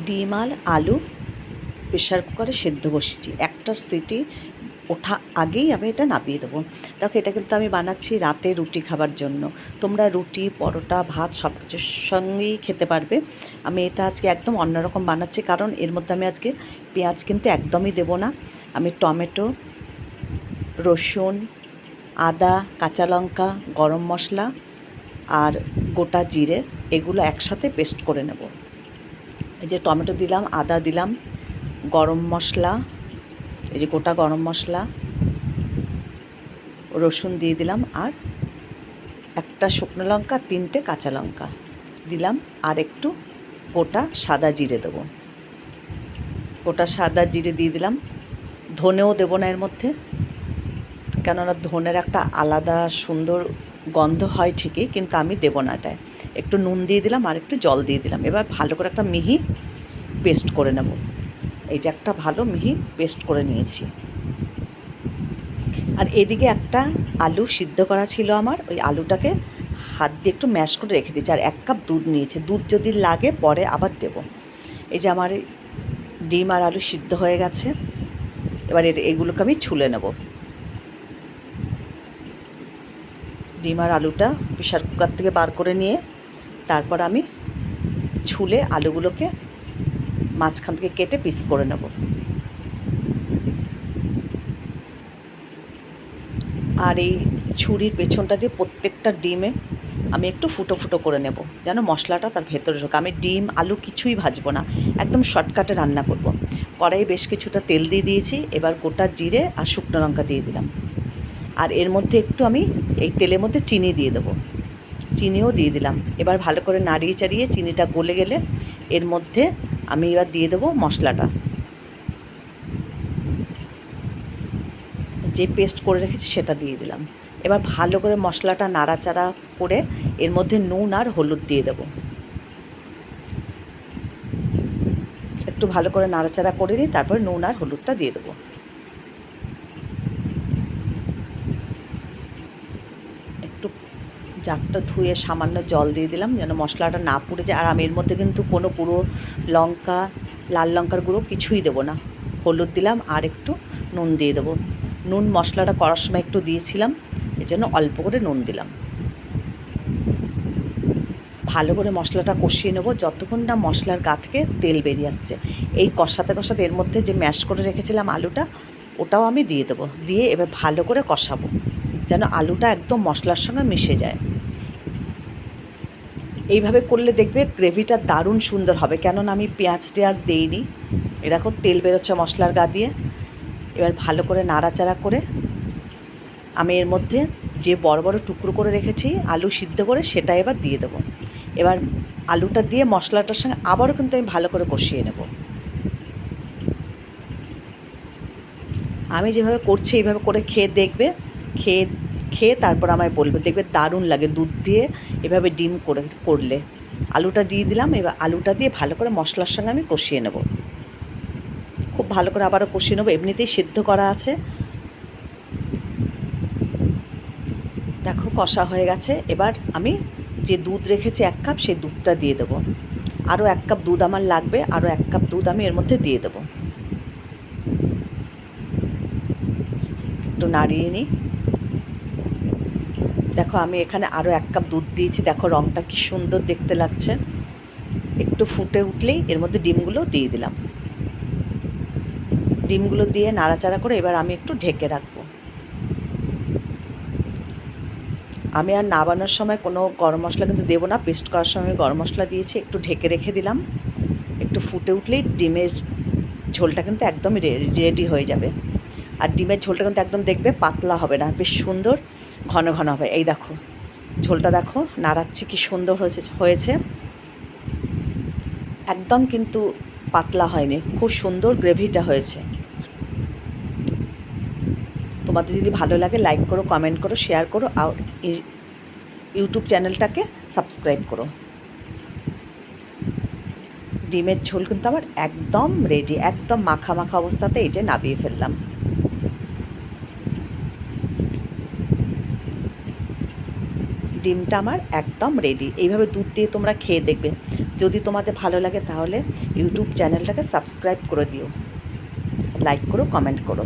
ডিম আর আলু প্রেশার কুকারে সেদ্ধ বসিয়েছি। একটা সিটি ওঠা আগেই আমি এটা নামিয়ে দেবো। দেখো, এটা কিন্তু আমি বানাচ্ছি রাতে রুটি খাবার জন্য। তোমরা রুটি, পরোটা, ভাত সব কিছুর সঙ্গেই খেতে পারবে। আমি এটা আজকে একদম অন্যরকম বানাচ্ছি, কারণ এর মধ্যে আমি আজকে পেঁয়াজ কিন্তু একদমই দেবো না। আমি টমেটো, রসুন, আদা, কাঁচা লঙ্কা, গরম মশলা আর গোটা জিরে এগুলো একসাথে পেস্ট করে নেব। এই যে টমেটো দিলাম, আদা দিলাম, গরম মশলা, এই যে গোটা গরম মশলা, রসুন দিয়ে দিলাম, আর একটা শুকনো লঙ্কা, 3টে কাঁচা লঙ্কা দিলাম, আর একটু গোটা সাদা জিরে দেবো। গোটা সাদা জিরে দিয়ে দিলাম। ধনেও দেবো না এর মধ্যে, কেননা ধনের একটা আলাদা সুন্দর গন্ধ হয় ঠিকই, কিন্তু আমি দেবো না এটায়। একটু নুন দিয়ে দিলাম আর একটু জল দিয়ে দিলাম। এবার ভালো করে একটা মিহি পেস্ট করে নেব। এই যে একটা ভালো মিহি পেস্ট করে নিয়েছি। আর এদিকে একটা আলু সিদ্ধ করা ছিল আমার, ওই আলুটাকে হাত দিয়ে একটু ম্যাশ করে রেখে দিয়েছি। আর 1 কাপ দুধ নিয়েছে, দুধ যদি লাগে পরে আবার দেবো। এই যে আমার ডিম আর আলু সিদ্ধ হয়ে গেছে। এবার এগুলোকে আমি ছুলে নেব। ডিম আর আলুটা প্রেশার কুকার থেকে বার করে নিয়ে তারপর আমি ছুলে আলুগুলোকে মাঝখান থেকে কেটে পিস করে নেব। আর এই ছুরির পেছনটা দিয়ে প্রত্যেকটা ডিমে আমি একটু ফুটো ফুটো করে নেব, যেন মশলাটা তার ভেতরে ঢোকে। আমি ডিম আলু কিছুই ভাজবো না, একদম শর্টকাটে রান্না করব। কড়াইয়ে বেশ কিছুটা তেল দিয়ে দিয়েছি। এবার গোটা জিরে আর শুকনো লঙ্কা দিয়ে দিলাম। আর এর মধ্যে একটু আমি এই তেলের মধ্যে চিনি দিয়ে দেবো, চিনিও দিয়ে দিলাম। এবার ভালো করে নাড়িয়ে চাড়িয়ে চিনিটা গলে গেলে এর মধ্যে আমি এবার দিয়ে দেবো মশলাটা, যে পেস্ট করে রেখেছি সেটা দিয়ে দিলাম। এবার ভালো করে মশলাটা নাড়াচাড়া করে এর মধ্যে নুন আর হলুদ দিয়ে দেব। একটু ভালো করে নাড়াচাড়া করে নিই, তারপরে নুন আর হলুদটা দিয়ে দেবো। একটু জারটা ধুয়ে সামান্য জল দিয়ে দিলাম, যেন মশলাটা না পুড়ে যায়। আর আমি এর মধ্যে কিন্তু কোনো পুরো লঙ্কা, লাল লঙ্কার গুঁড়ো কিছুই দেবো না। হলুদ দিলাম আর একটু নুন দিয়ে দেবো। নুন মশলাটা করার সময় একটু দিয়েছিলাম, এই জন্য অল্প করে নুন দিলাম। ভালো করে মশলাটা কষিয়ে নেবো যতক্ষণ না মশলার গা থেকে তেল বেরিয়ে আসছে। এই কষাতে কষাতে এর মধ্যে যে ম্যাশ করে রেখেছিলাম আলুটা, ওটাও আমি দিয়ে দেবো। দিয়ে এবার ভালো করে কষাবো, যেন আলুটা একদম মশলার সঙ্গে মিশে যায়। এইভাবে করলে দেখবে গ্রেভিটা দারুণ সুন্দর হবে, কেননা আমি পেঁয়াজ টেয়াজ দিইনি। এ দেখো তেল বেরোচ্ছে মশলার গা দিয়ে। এবার ভালো করে নাড়াচাড়া করে আমি এর মধ্যে যে বড় বড় টুকরো করে রেখেছি আলু সিদ্ধ করে, সেটা এবার দিয়ে দেবো। এবার আলুটা দিয়ে মশলাটার সঙ্গে আবারও কিন্তু আমি ভালো করে কষিয়ে নেব। আমি যেভাবে করছি এইভাবে করে খেয়ে দেখবে, খেয়ে খেয়ে তারপর আমায় বলবে, দেখবে দারুণ লাগে দুধ দিয়ে এভাবে ডিম করলে। আলুটা দিয়ে দিলাম। এবার আলুটা দিয়ে ভালো করে মশলার সঙ্গে আমি কষিয়ে নেব, খুব ভালো করে আবারও কষিয়ে নেবো। এমনিতেই সিদ্ধ করা আছে। দেখো কষা হয়ে গেছে। এবার আমি যে দুধ রেখেছি 1 কাপ, সেই দুধটা দিয়ে দেবো। আরও 1 কাপ দুধ আমার লাগবে, আরও 1 কাপ দুধ আমি এর মধ্যে দিয়ে দেবো। একটু নাড়িয়ে নিই। দেখো আমি এখানে আরও 1 কাপ দুধ দিয়েছি। দেখো রঙটা কি সুন্দর দেখতে লাগছে। একটু ফুটে উঠলেই এর মধ্যে ডিমগুলো দিয়ে দিলাম। ডিমগুলো দিয়ে নাড়াচাড়া করে এবার আমি একটু ঢেকে রাখবো। আমি আর নাবানোর সময় কোনো গরম মশলা কিন্তু দেবো না, পেস্ট করার সময় আমি গরম মশলা দিয়েছি। একটু ঢেকে রেখে দিলাম। একটু ফুটে উঠলেই ডিমের ঝোলটা কিন্তু একদমই রেডি হয়ে যাবে। আর ডিমের ঝোলটা কিন্তু একদম দেখবে পাতলা হবে না, বেশ সুন্দর ঘন ঘন হবে। এই দেখো ঝোলটা দেখো, নাড়াচ্ছি কি সুন্দর হয়েছে। একদম কিন্তু পাতলা হয়নি, খুব সুন্দর গ্রেভিটা হয়েছে। তোমাদের যদি ভালো লাগে লাইক করো, কমেন্ট করো, শেয়ার করো, আর ইউটিউব চ্যানেলটাকে সাবস্ক্রাইব করো। ডিমের ঝোল কিন্তু আমার একদম রেডি, একদম মাখা মাখা অবস্থাতে এই যে নামিয়ে ফেললাম। ডিমটা আমার একদম রেডি। এইভাবে দুধ দিয়ে তোমরা খেয়ে দেখবে। যদি তোমাদের ভালো লাগে তাহলে ইউটিউব চ্যানেলটাকে সাবস্ক্রাইব করে দিও, লাইক করো, কমেন্ট করো।